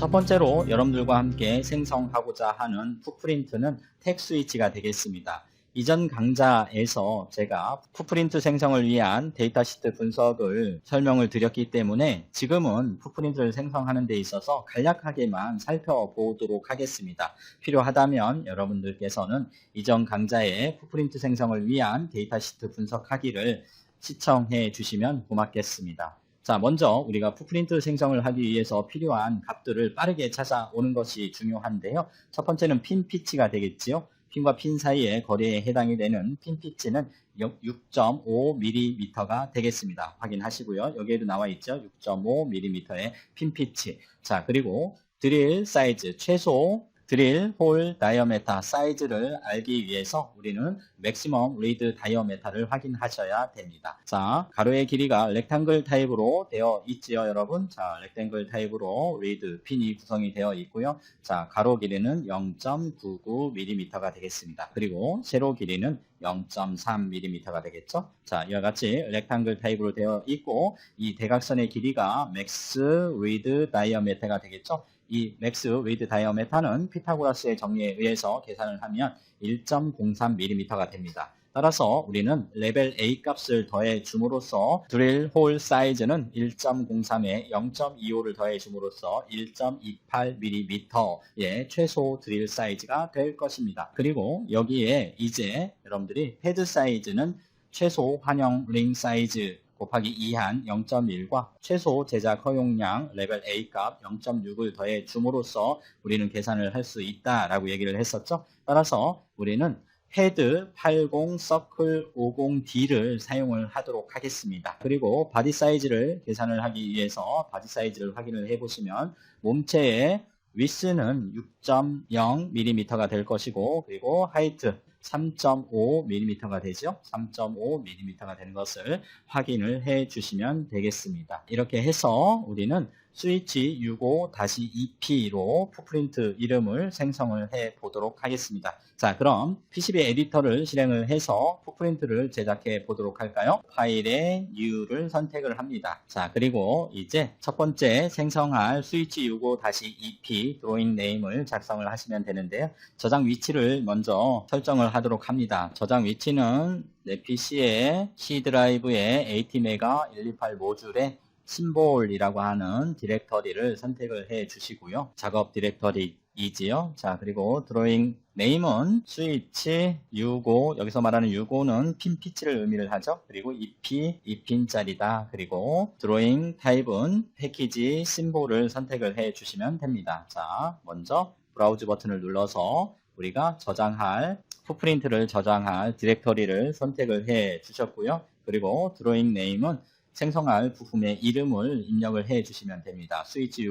첫 번째로 여러분들과 함께 생성하고자 하는 풋프린트는 텍 스위치가 되겠습니다. 이전 강좌에서 제가 풋프린트 생성을 위한 데이터 시트 분석을 설명을 드렸기 때문에 지금은 풋프린트를 생성하는 데 있어서 간략하게만 살펴보도록 하겠습니다. 필요하다면 여러분들께서는 이전 강좌의 풋프린트 생성을 위한 데이터 시트 분석하기를 시청해 주시면 고맙겠습니다. 자, 먼저 우리가 풋프린트 생성을 하기 위해서 필요한 값들을 빠르게 찾아오는 것이 중요한데요. 첫 번째는 핀 피치가 되겠지요. 핀과 핀 사이의 거리에 해당이 되는 핀 피치는 6.5mm가 되겠습니다. 확인하시고요. 여기에도 나와 있죠. 6.5mm의 핀 피치. 자, 그리고 드릴 사이즈, 최소 드릴 홀 다이어메타 사이즈를 알기 위해서 우리는 맥시멈 리드 다이어메타를 확인하셔야 됩니다. 자, 가로의 길이가 렉탱글 타입으로 되어 있지요, 여러분. 자, 렉탱글 타입으로 리드 핀이 구성이 되어 있고요. 자, 가로 길이는 0.99mm가 되겠습니다. 그리고 세로 길이는 0.3mm가 되겠죠. 자, 이와 같이 렉탱글 타입으로 되어 있고 이 대각선의 길이가 맥스 리드 다이어메타가 되겠죠. 이 맥스 위드 다이어메타는 피타고라스의 정리에 의해서 계산을 하면 1.03mm가 됩니다. 따라서 우리는 레벨 A 값을 더해 줌으로써 드릴 홀 사이즈는 1.03에 0.25를 더해 줌으로써 1.28mm의 최소 드릴 사이즈가 될 것입니다. 그리고 여기에 이제 여러분들이 헤드 사이즈는 최소 환영 링 사이즈 곱하기 2한 0.1과 최소 제작 허용량 레벨 A 값 0.6을 더해 줌으로써 우리는 계산을 할 수 있다라고 얘기를 했었죠. 따라서 우리는 헤드 80 서클 50D를 사용을 하도록 하겠습니다. 그리고 바디 사이즈를 계산을 하기 위해서 바디 사이즈를 확인을 해보시면 몸체의 위스는 6.0mm가 될 것이고 그리고 하이트 3.5mm가 되죠. 3.5mm가 되는 것을 확인을 해 주시면 되겠습니다. 이렇게 해서 우리는 스위치 65-2P로 풋프린트 이름을 생성을 해 보도록 하겠습니다. 자, 그럼 PCB 에디터를 실행을 해서 풋프린트를 제작해 보도록 할까요? 파일에 New를 선택을 합니다. 자, 그리고 이제 첫 번째 생성할 스위치 65-2P 드로잉 네임을 작성을 하시면 되는데요. 저장 위치를 먼저 설정을 하도록 합니다. 저장 위치는 내 PC의 C 드라이브의 ATmega 128 모듈에 심볼이라고 하는 디렉터리를 선택을 해 주시고요. 작업 디렉터리이지요. 자, 그리고 드로잉 네임은 스위치 65, 여기서 말하는 65는 핀 피치를 의미를 하죠. 그리고 2P, 2핀짜리다. 그리고 드로잉 타입은 패키지 심볼을 선택을 해 주시면 됩니다. 자, 먼저 브라우즈 버튼을 눌러서 우리가 저장할 풋프린트를 저장할 디렉터리를 선택을 해 주셨고요. 그리고 드로잉 네임은 생성할 부품의 이름을 입력을 해 주시면 됩니다. 스위치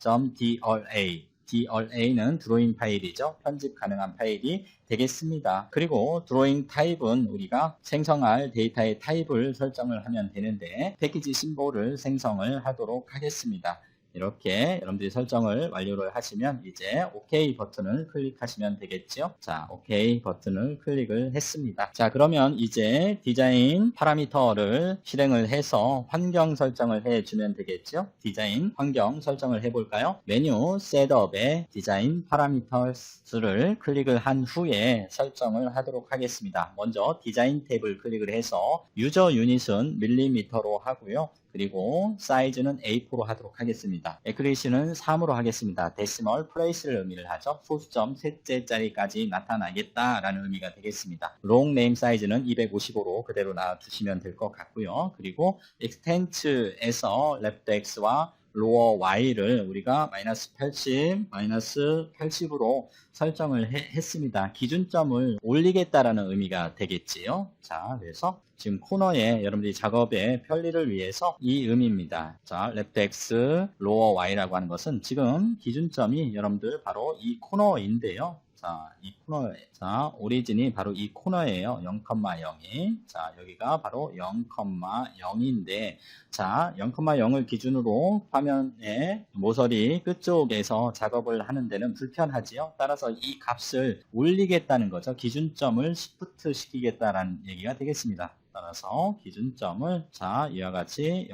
65-ep.dra DRA는 드로잉 파일이죠. 편집 가능한 파일이 되겠습니다. 그리고 드로잉 타입은 우리가 생성할 데이터의 타입을 설정을 하면 되는데 패키지 심볼을 생성을 하도록 하겠습니다. 이렇게 여러분들이 설정을 완료를 하시면 이제 OK 버튼을 클릭하시면 되겠죠. 자, OK 버튼을 클릭을 했습니다. 자, 그러면 이제 디자인 파라미터를 실행을 해서 환경 설정을 해주면 되겠죠. 디자인 환경 설정을 해볼까요? 메뉴 셋업에 디자인 파라미터스를 클릭을 한 후에 설정을 하도록 하겠습니다. 먼저 디자인 탭을 클릭을 해서 유저 유닛은 밀리미터로 하고요. 그리고 사이즈는 A4로 하도록 하겠습니다. 에크리시는 3으로 하겠습니다. 데시멀 플레이스를 의미를 하죠. 소수점 셋째 자리까지 나타나겠다라는 의미가 되겠습니다. 롱 네임 사이즈는 255로 그대로 놔주시면 될 것 같고요. 그리고 익스텐츠에서 레프트 X와 로어 Y를 우리가 마이너스 80, 마이너스 80으로 설정을 했습니다. 기준점을 올리겠다라는 의미가 되겠지요. 자, 그래서 지금 코너에 여러분들이 작업의 편리를 위해서 이 의미입니다. 자, 레프트 X, 로어 Y라고 하는 것은 지금 기준점이 여러분들 바로 이 코너인데요. 자, 이 코너, 자, 오리진이 바로 이 코너예요. 0,0이. 자, 여기가 바로 0,0인데, 자, 0,0을 기준으로 화면의 모서리 끝쪽에서 작업을 하는 데는 불편하지요. 따라서 이 값을 올리겠다는 거죠. 기준점을 시프트 시키겠다라는 얘기가 되겠습니다. 따라서 기준점을 자 이와 같이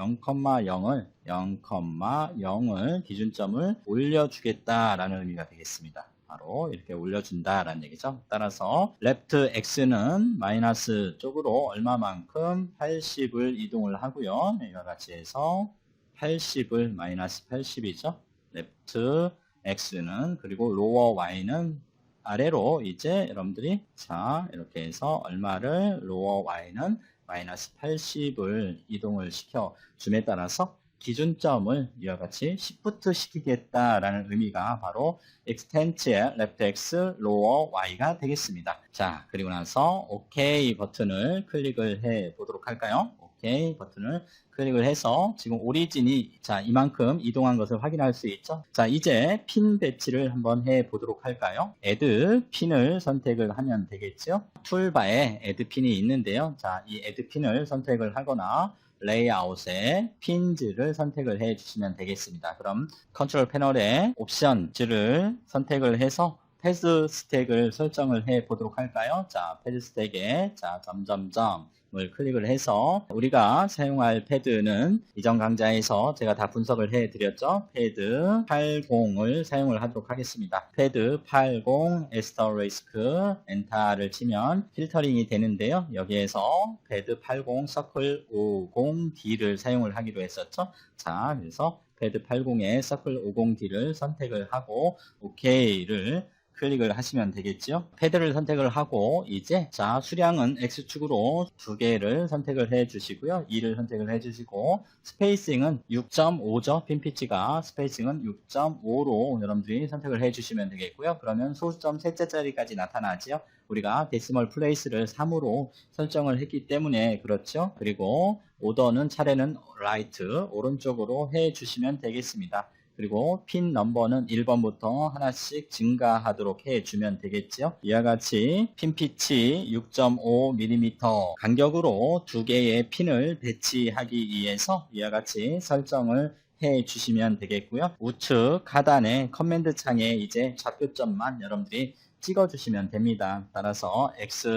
0,0을 기준점을 올려주겠다라는 의미가 되겠습니다. 바로 이렇게 올려준다라는 얘기죠. 따라서 left x는 마이너스 쪽으로 얼마만큼 80을 이동을 하고요. 이와 같이 해서 80을 마이너스 80이죠. left x는 그리고 lower y는 아래로 이제 여러분들이 자 이렇게 해서 얼마를 lower y는 마이너스 80을 이동을 시켜 줌에 따라서 기준점을 이와 같이 시프트 시키겠다라는 의미가 바로 extend의 left x, lower y가 되겠습니다. 자, 그리고 나서 OK 버튼을 클릭을 해 보도록 할까요? OK 버튼을 클릭을 해서 지금 오리진이 자 이만큼 이동한 것을 확인할 수 있죠. 자 이제 핀 배치를 한번 해 보도록 할까요? Add 핀을 선택을 하면 되겠죠. 툴바에 Add 핀이 있는데요. 자 이 Add 핀을 선택을 하거나 레이아웃에 핀즈를 선택을 해 주시면 되겠습니다. 그럼 컨트롤 패널에 옵션즈를 선택을 해서 패드 스택을 설정을 해 보도록 할까요? 자, 패드 스택에 자, 점점점을 클릭을 해서 우리가 사용할 패드는 이전 강좌에서 제가 다 분석을 해 드렸죠. 패드 80을 사용을 하도록 하겠습니다. 패드 80 에스터리스크 엔터를 치면 필터링이 되는데요. 여기에서 패드 80 서클 50D를 사용을 하기로 했었죠. 자, 그래서 패드 80에 서클 50D를 선택을 하고 OK를 클릭을 하시면 되겠죠. 패드를 선택을 하고 이제 자 수량은 X축으로 2개를 선택을 해 주시고요. 2를 선택을 해 주시고 스페이싱은 6.5죠. 핀 피치가 스페이싱은 6.5로 여러분들이 선택을 해 주시면 되겠고요. 그러면 소수점 셋째 자리까지 나타나지요. 우리가 데시멀 플레이스를 3으로 설정을 했기 때문에 그렇죠. 그리고 오더는 차례는 라이트 오른쪽으로 해 주시면 되겠습니다. 그리고 핀 넘버는 1번부터 하나씩 증가하도록 해주면 되겠죠. 이와 같이 핀 피치 6.5mm 간격으로 2개의 핀을 배치하기 위해서 이와 같이 설정을 해 주시면 되겠고요. 우측 하단의 커맨드 창에 이제 좌표점만 여러분들이 찍어주시면 됩니다. 따라서 X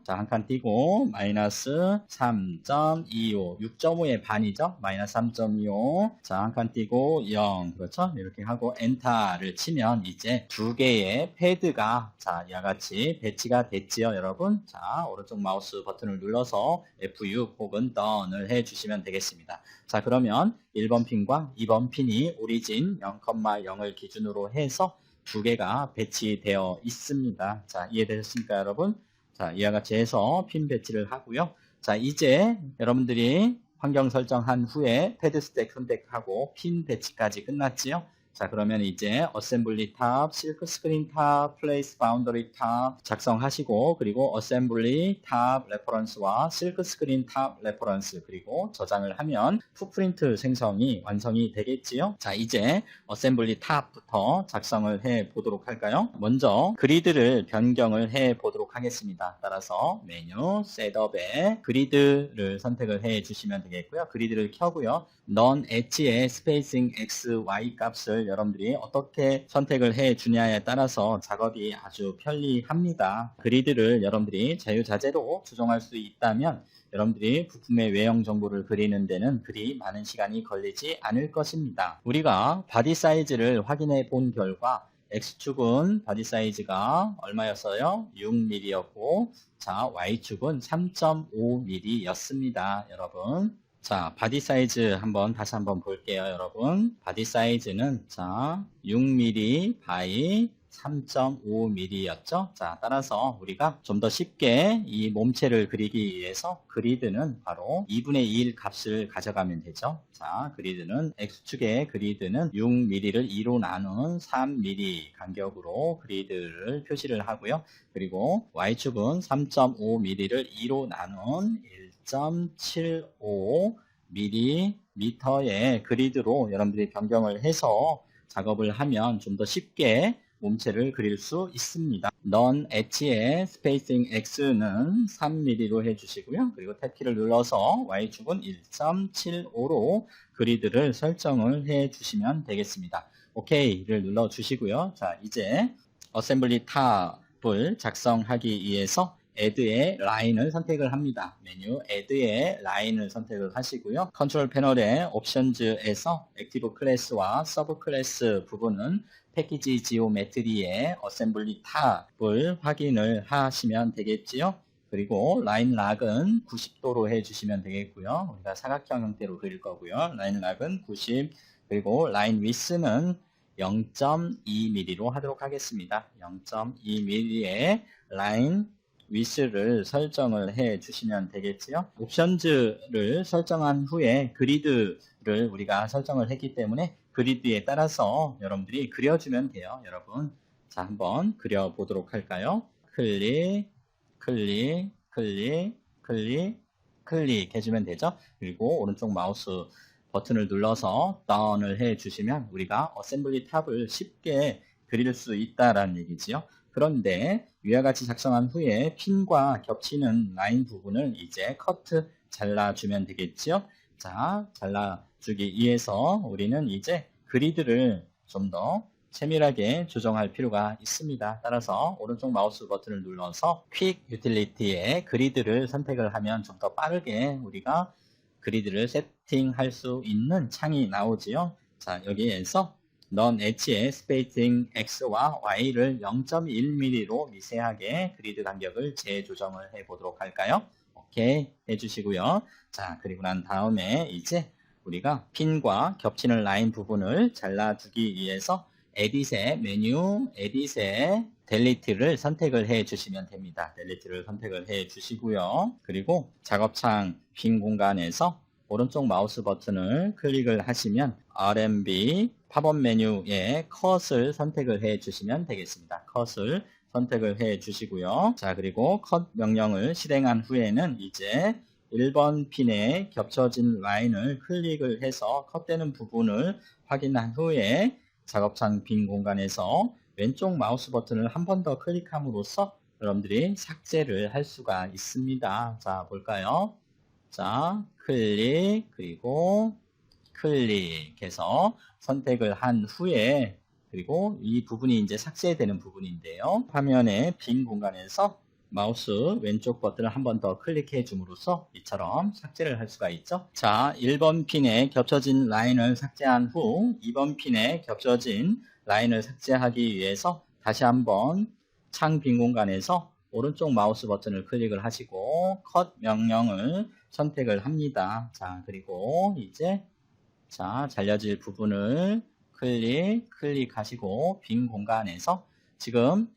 자, 한 칸 띄고 마이너스 3.25 6.5의 반이죠. 마이너스 3.25 자, 한 칸 띄고 0 그렇죠. 이렇게 하고 엔터를 치면 이제 2개의 패드가 자, 이와 같이 배치가 됐지요. 여러분 자, 오른쪽 마우스 버튼을 눌러서 F6 혹은 done을 해주시면 되겠습니다. 자, 그러면 1번 핀과 2번 핀이 오리진 0,0을 기준으로 해서 2개가 배치되어 있습니다. 자, 이해되셨습니까, 여러분? 자, 이와 같이 해서 핀 배치를 하고요. 자, 이제 여러분들이 환경 설정한 후에 패드 스택 선택하고 핀 배치까지 끝났지요? 자, 그러면 이제 어셈블리 탑, 실크 스크린 탑, 플레이스 바운더리 탑 작성하시고 그리고 어셈블리 탑 레퍼런스와 실크 스크린 탑 레퍼런스 그리고 저장을 하면 풋프린트 생성이 완성이 되겠지요. 자, 이제 어셈블리 탑부터 작성을 해 보도록 할까요? 먼저 그리드를 변경을 해 보도록 하겠습니다. 따라서 메뉴 셋업에 그리드를 선택을 해 주시면 되겠고요. 그리드를 켜고요. non 엣지의 스페이싱 x, y 값을 여러분들이 어떻게 선택을 해 주냐에 따라서 작업이 아주 편리합니다. 그리드를 여러분들이 자유자재로 조정할 수 있다면 여러분들이 부품의 외형 정보를 그리는 데는 그리 많은 시간이 걸리지 않을 것입니다. 우리가 바디 사이즈를 확인해 본 결과 X축은 바디 사이즈가 얼마였어요? 6mm였고 자 Y축은 3.5mm 였습니다. 여러분 자, 바디 사이즈 다시 한번 볼게요, 여러분. 바디 사이즈는 자, 6mm by 3.5mm였죠. 자, 따라서 우리가 좀 더 쉽게 이 몸체를 그리기 위해서 그리드는 바로 2분의 1 값을 가져가면 되죠. 자, 그리드는 X축의 그리드는 6mm를 2로 나눈 3mm 간격으로 그리드를 표시를 하고요. 그리고 Y축은 3.5mm를 2로 나눈 1.75mm의 그리드로 여러분들이 변경을 해서 작업을 하면 좀 더 쉽게 몸체를 그릴 수 있습니다. non 엣지의 스페이싱 X는 3mm로 해주시고요. 그리고 탭키를 눌러서 Y축은 1.75로 그리드를 설정을 해주시면 되겠습니다. OK를 눌러주시고요. 자, 이제 어셈블리 탑을 작성하기 위해서 add의 라인을 선택을 합니다. 메뉴 add의 라인을 선택을 하시고요. 컨트롤 패널의 옵션즈에서 액티브 클래스와 서브 클래스 부분은 패키지 지오메트리의 어셈블리 탑을 확인을 하시면 되겠지요. 그리고 라인 락은 90도로 해주시면 되겠고요. 우리가 사각형 형태로 그릴 거고요. 라인 락은 90, 그리고 라인 위스는 0.2mm로 하도록 하겠습니다. 0.2mm의 라인 위스를 설정을 해 주시면 되겠지요. 옵션즈를 설정한 후에 그리드를 우리가 설정을 했기 때문에 그리드에 따라서 여러분들이 그려주면 돼요. 여러분, 자, 한번 그려보도록 할까요? 클릭, 클릭, 클릭, 클릭, 클릭 해주면 되죠. 그리고 오른쪽 마우스 버튼을 눌러서 다운을 해주시면 우리가 어셈블리 탑을 쉽게 그릴 수 있다라는 얘기지요. 그런데 위와 같이 작성한 후에 핀과 겹치는 라인 부분을 이제 커트 잘라주면 되겠지요. 자, 잘라주기 위해서 우리는 이제 그리드를 좀 더 세밀하게 조정할 필요가 있습니다. 따라서 오른쪽 마우스 버튼을 눌러서 퀵 유틸리티의 그리드를 선택을 하면 좀 더 빠르게 우리가 그리드를 세팅할 수 있는 창이 나오지요. 자, 여기에서 넌 엣지의 스페이싱 X와 Y를 0.1mm로 미세하게 그리드 간격을 재조정을 해 보도록 할까요? 오케이 해주시고요. 자, 그리고 난 다음에 이제 우리가 핀과 겹치는 라인 부분을 잘라주기 위해서 에딧의 메뉴, 에딧의 델리트를 선택을 해 주시면 됩니다. 델리트를 선택을 해 주시고요. 그리고 작업창 빈 공간에서 오른쪽 마우스 버튼을 클릭을 하시면 RMB 팝업 메뉴에 컷을 선택을 해 주시면 되겠습니다. 컷을 선택을 해 주시고요. 자, 그리고 컷 명령을 실행한 후에는 이제 1번 핀에 겹쳐진 라인을 클릭을 해서 컷되는 부분을 확인한 후에 작업창 빈 공간에서 왼쪽 마우스 버튼을 한 번 더 클릭함으로써 여러분들이 삭제를 할 수가 있습니다. 자, 볼까요? 자, 클릭, 그리고 클릭해서 선택을 한 후에, 그리고 이 부분이 이제 삭제되는 부분인데요. 화면의 빈 공간에서 마우스 왼쪽 버튼을 한 번 더 클릭해 줌으로써 이처럼 삭제를 할 수가 있죠. 자, 1번 핀에 겹쳐진 라인을 삭제한 후 2번 핀에 겹쳐진 라인을 삭제하기 위해서 다시 한번 창 빈 공간에서 오른쪽 마우스 버튼을 클릭을 하시고 컷 명령을 선택을 합니다. 자, 그리고 이제 자, 잘려질 부분을 클릭하시고 빈 공간에서 지금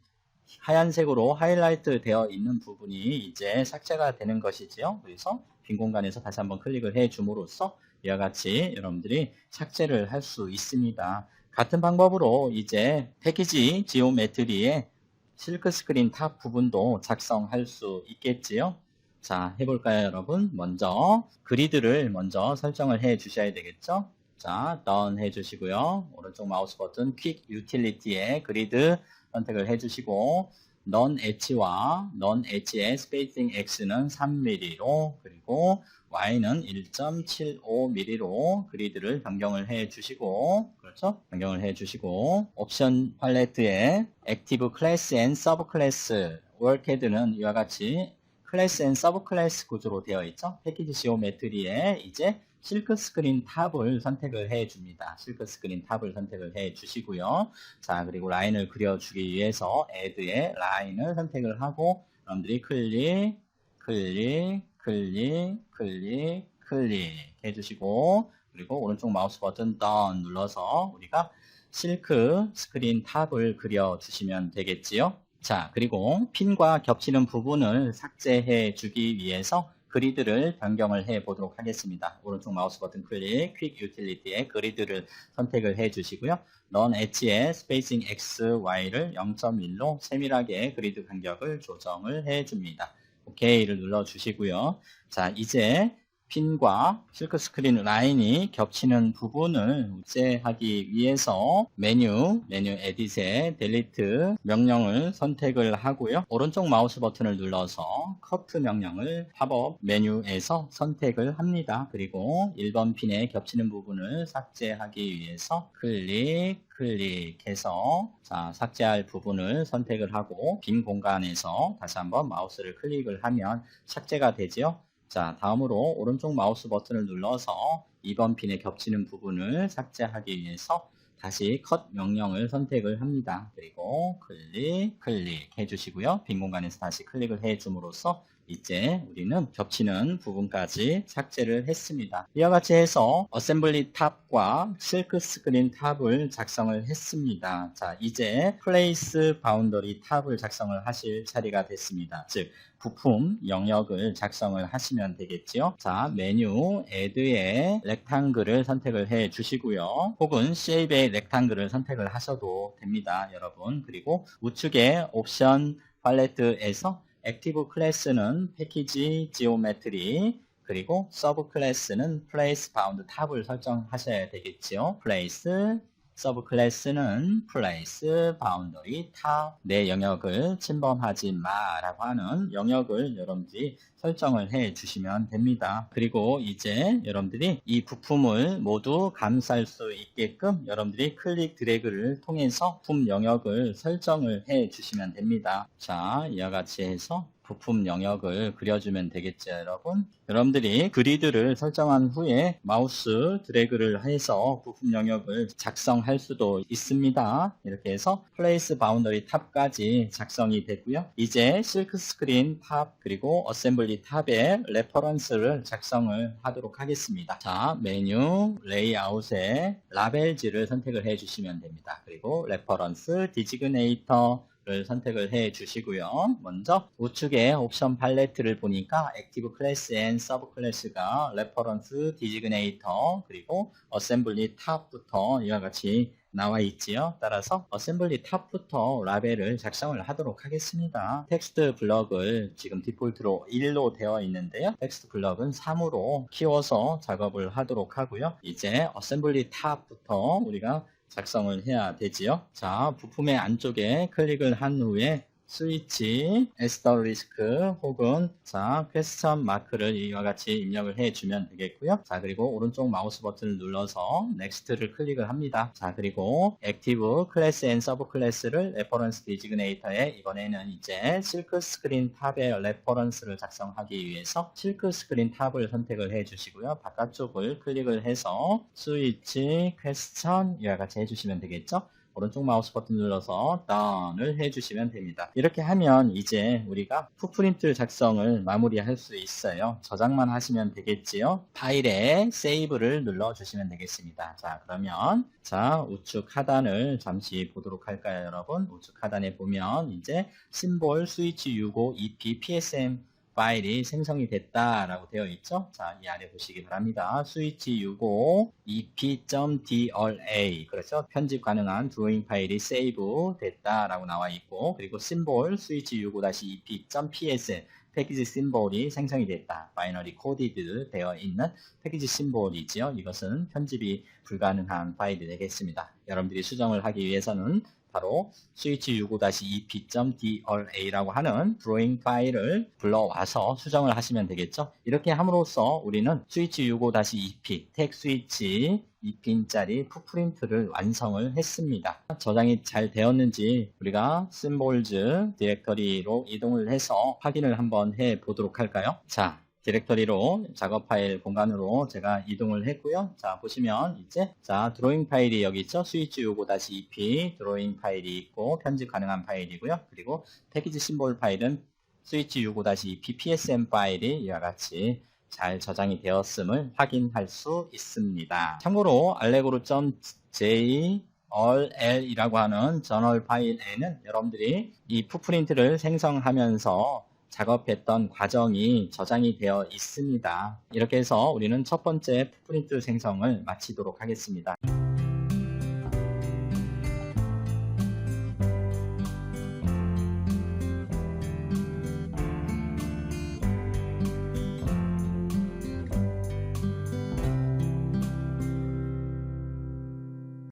하얀색으로 하이라이트 되어 있는 부분이 이제 삭제가 되는 것이지요. 그래서 빈 공간에서 다시 한번 클릭을 해 줌으로써 이와 같이 여러분들이 삭제를 할 수 있습니다. 같은 방법으로 이제 패키지 지오메트리의 실크 스크린 탑 부분도 작성할 수 있겠지요. 자, 해볼까요, 여러분? 먼저 그리드를 먼저 설정을 해 주셔야 되겠죠. 자, 다운 해 주시고요. 오른쪽 마우스 버튼 퀵 유틸리티의 그리드 선택을 해 주시고 넌 엣지와 넌 엣지의 스페이싱 X는 3mm로 그리고 Y는 1.75mm로 그리드를 변경을 해 주시고, 그렇죠? 변경을 해 주시고, 옵션 팔레트에 액티브 클래스 앤 서브 클래스 월캐드는 이와 같이 클래스 앤 서브 클래스 구조로 되어 있죠. 패키지 지오메트리에 이제 실크 스크린 탑을 선택을 해 줍니다. 실크 스크린 탑을 선택을 해 주시고요. 자, 그리고 라인을 그려주기 위해서 add의 라인을 선택을 하고 여러분들이 클릭 해주시고, 그리고 오른쪽 마우스 버튼 다운 눌러서 우리가 실크 스크린 탑을 그려주시면 되겠지요. 자, 그리고 핀과 겹치는 부분을 삭제해 주기 위해서 그리드를 변경을 해 보도록 하겠습니다. 오른쪽 마우스 버튼 클릭, 퀵 유틸리티의 그리드를 선택을 해 주시고요. 넌 엣지의 스페이싱 X, Y를 0.1로 세밀하게 그리드 간격을 조정을 해 줍니다. OK를 눌러 주시고요. 자, 이제 핀과 실크 스크린 라인이 겹치는 부분을 삭제하기 위해서 메뉴 에딧에 델리트 명령을 선택을 하고요. 오른쪽 마우스 버튼을 눌러서 커트 명령을 팝업 메뉴에서 선택을 합니다. 그리고 1번 핀에 겹치는 부분을 삭제하기 위해서 클릭해서 삭제할 부분을 선택을 하고 빈 공간에서 다시 한번 마우스를 클릭을 하면 삭제가 되지요. 자, 다음으로 오른쪽 마우스 버튼을 눌러서 2번 핀에 겹치는 부분을 삭제하기 위해서 다시 컷 명령을 선택을 합니다. 그리고 클릭 해주시고요. 빈 공간에서 다시 클릭을 해줌으로써 이제 우리는 겹치는 부분까지 삭제를 했습니다. 이와 같이 해서 어셈블리 탑과 실크 스크린 탑을 작성을 했습니다. 자, 이제 플레이스 바운더리 탑을 작성을 하실 차례가 됐습니다. 즉, 부품 영역을 작성을 하시면 되겠지요. 자, 메뉴 Add의 렉탱글을 선택을 해 주시고요. 혹은 Shape의 렉탱글을 선택을 하셔도 됩니다, 여러분. 그리고 우측에 옵션 팔레트에서 액티브 클래스는 패키지 지오메트리, 그리고 서브 클래스는 플레이스 바운드 탑을 설정하셔야 되겠지요. 플레이스 서브 클래스는 플레이스 바운더리 탑, 내 영역을 침범하지 마라고 하는 영역을 여러분들이 설정을 해 주시면 됩니다. 그리고 이제 여러분들이 이 부품을 모두 감쌀 수 있게끔 여러분들이 클릭 드래그를 통해서 부품 영역을 설정을 해 주시면 됩니다. 자, 이와 같이 해서 부품 영역을 그려주면 되겠죠, 여러분. 여러분들이 그리드를 설정한 후에 마우스 드래그를 해서 부품 영역을 작성할 수도 있습니다. 이렇게 해서 플레이스 바운더리 탑까지 작성이 되고요. 이제 실크 스크린 탑 그리고 어셈블리 탑의 레퍼런스를 작성을 하도록 하겠습니다. 자, 메뉴 레이아웃에 라벨지를 선택을 해주시면 됩니다. 그리고 레퍼런스 디지그네이터 를 선택을 해 주시고요. 먼저 우측에 옵션 팔레트를 보니까 액티브 클래스 앤 서브 클래스가 레퍼런스 디지그네이터 그리고 어셈블리 탑부터 이와 같이 나와 있지요. 따라서 어셈블리 탑부터 라벨을 작성을 하도록 하겠습니다. 텍스트 블럭을 지금 디폴트로 1로 되어 있는데요. 텍스트 블럭은 3으로 키워서 작업을 하도록 하고요. 이제 어셈블리 탑부터 우리가 작성을 해야 되지요. 자, 부품의 안쪽에 클릭을 한 후에 스위치, 에스터리스크 혹은 자, 퀘스천 마크를 이와 같이 입력을 해주면 되겠고요. 자, 그리고 오른쪽 마우스 버튼을 눌러서 넥스트를 클릭을 합니다. 자, 그리고 액티브 클래스 앤 서브 클래스를 레퍼런스 디지그네이터에 이번에는 이제 실크 스크린 탑의 레퍼런스를 작성하기 위해서 실크 스크린 탑을 선택을 해주시고요. 바깥쪽을 클릭을 해서 스위치, 퀘스천 이와 같이 해주시면 되겠죠. 오른쪽 마우스 버튼 눌러서 Done을 해주시면 됩니다. 이렇게 하면 이제 우리가 풋프린트 작성을 마무리할 수 있어요. 저장만 하시면 되겠지요. 파일에 Save를 눌러주시면 되겠습니다. 자, 그러면 자, 우측 하단을 잠시 보도록 할까요, 여러분? 우측 하단에 보면 이제 심볼 스위치 65 EP PSM 파일이 생성이 됐다라고 되어 있죠. 자, 이 아래 보시기 바랍니다. 스위치 65 ep.dla 그렇죠. 편집 가능한 드로잉 파일이 세이브 됐다라고 나와 있고, 그리고 심볼 스위치 65-ep.ps 패키지 심볼이 생성이 됐다. 바이너리 코디드 되어 있는 패키지 심볼이지요. 이것은 편집이 불가능한 파일이 되겠습니다. 여러분들이 수정을 하기 위해서는 바로 스위치 65-ep.dla라고 하는 드로잉 파일을 불러와서 수정을 하시면 되겠죠. 이렇게 함으로써 우리는 스위치 65-ep 택 스위치 2핀짜리 풋프린트를 완성을 했습니다. 저장이 잘 되었는지 우리가 심볼즈 디렉터리로 이동을 해서 확인을 한번 해 보도록 할까요? 자, 디렉터리로 작업 파일 공간으로 제가 이동을 했고요. 자, 보시면 이제 자, 드로잉 파일이 여기 있죠. 스위치 65-EP 드로잉 파일이 있고 편집 가능한 파일이고요. 그리고 패키지 심볼 파일은 스위치 65-EP PSM 파일이 이와 같이 잘 저장이 되었음을 확인할 수 있습니다. 참고로 allegro.j all이라고 하는 저널 파일에는 여러분들이 이 풋프린트를 생성하면서 작업했던 과정이 저장이 되어 있습니다. 이렇게 해서 우리는 첫 번째 풋프린트 생성을 마치도록 하겠습니다.